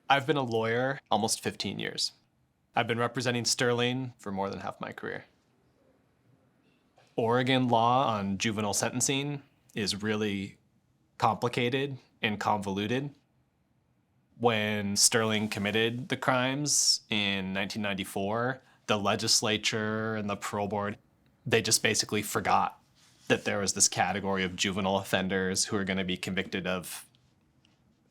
I've been a lawyer almost 15 years. I've been representing Sterling for more than half my career. Oregon law on juvenile sentencing is really complicated and convoluted. When Sterling committed the crimes in 1994, the legislature and the parole board, they just basically forgot that there was this category of juvenile offenders who are going to be convicted of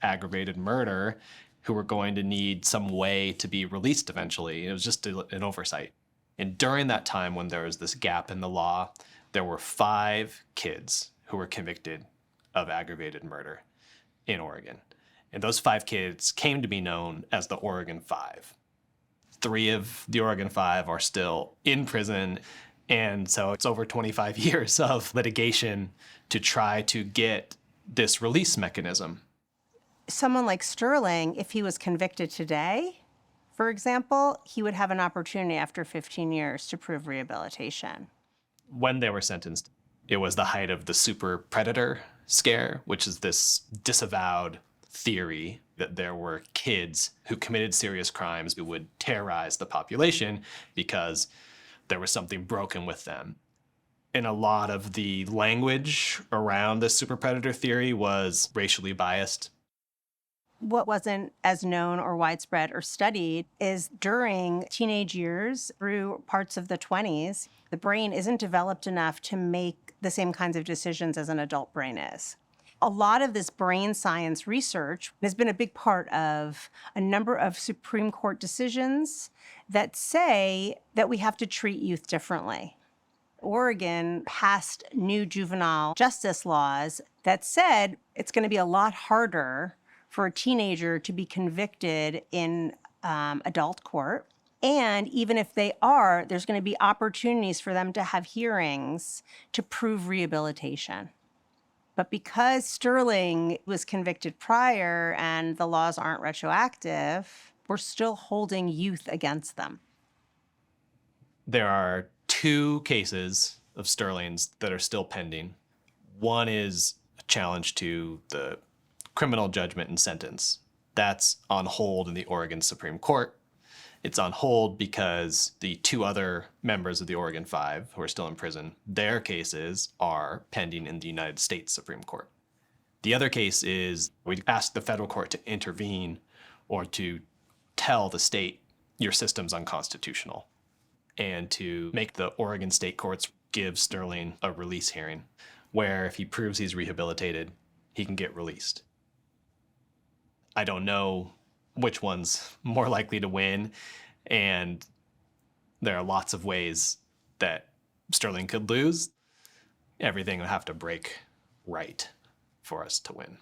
aggravated murder who were going to need some way to be released eventually. It was just an oversight. And during that time, when there was this gap in the law, there were 5 kids who were convicted of aggravated murder in Oregon. And those 5 kids came to be known as the Oregon Five. 3 of the Oregon Five are still in prison. And so it's over 25 years of litigation to try to get this release mechanism. Someone like Sterling, if he was convicted today, for example, he would have an opportunity after 15 years to prove rehabilitation. When they were sentenced, it was the height of the super predator scare, which is this disavowed theory that there were kids who committed serious crimes who would terrorize the population because there was something broken with them. And a lot of the language around the super predator theory was racially biased. What wasn't as known or widespread or studied is during teenage years through parts of the 20s, the brain isn't developed enough to make the same kinds of decisions as an adult brain is. A lot of this brain science research has been a big part of a number of Supreme Court decisions that say that we have to treat youth differently. Oregon passed new juvenile justice laws that said it's going to be a lot harder for a teenager to be convicted in adult court. And even if they are, there's going to be opportunities for them to have hearings to prove rehabilitation. But because Sterling was convicted prior and the laws aren't retroactive, we're still holding youth against them. There are 2 cases of Sterling's that are still pending. One is a challenge to the criminal judgment and sentence. That's on hold in the Oregon Supreme Court. It's on hold because the 2 other members of the Oregon Five who are still in prison, their cases are pending in the United States Supreme Court. The other case is we asked the federal court to intervene or to tell the state your system's unconstitutional and to make the Oregon state courts give Sterling a release hearing where if he proves he's rehabilitated, he can get released. I don't know which one's more likely to win, and there are lots of ways that Sterling could lose. Everything would have to break right for us to win.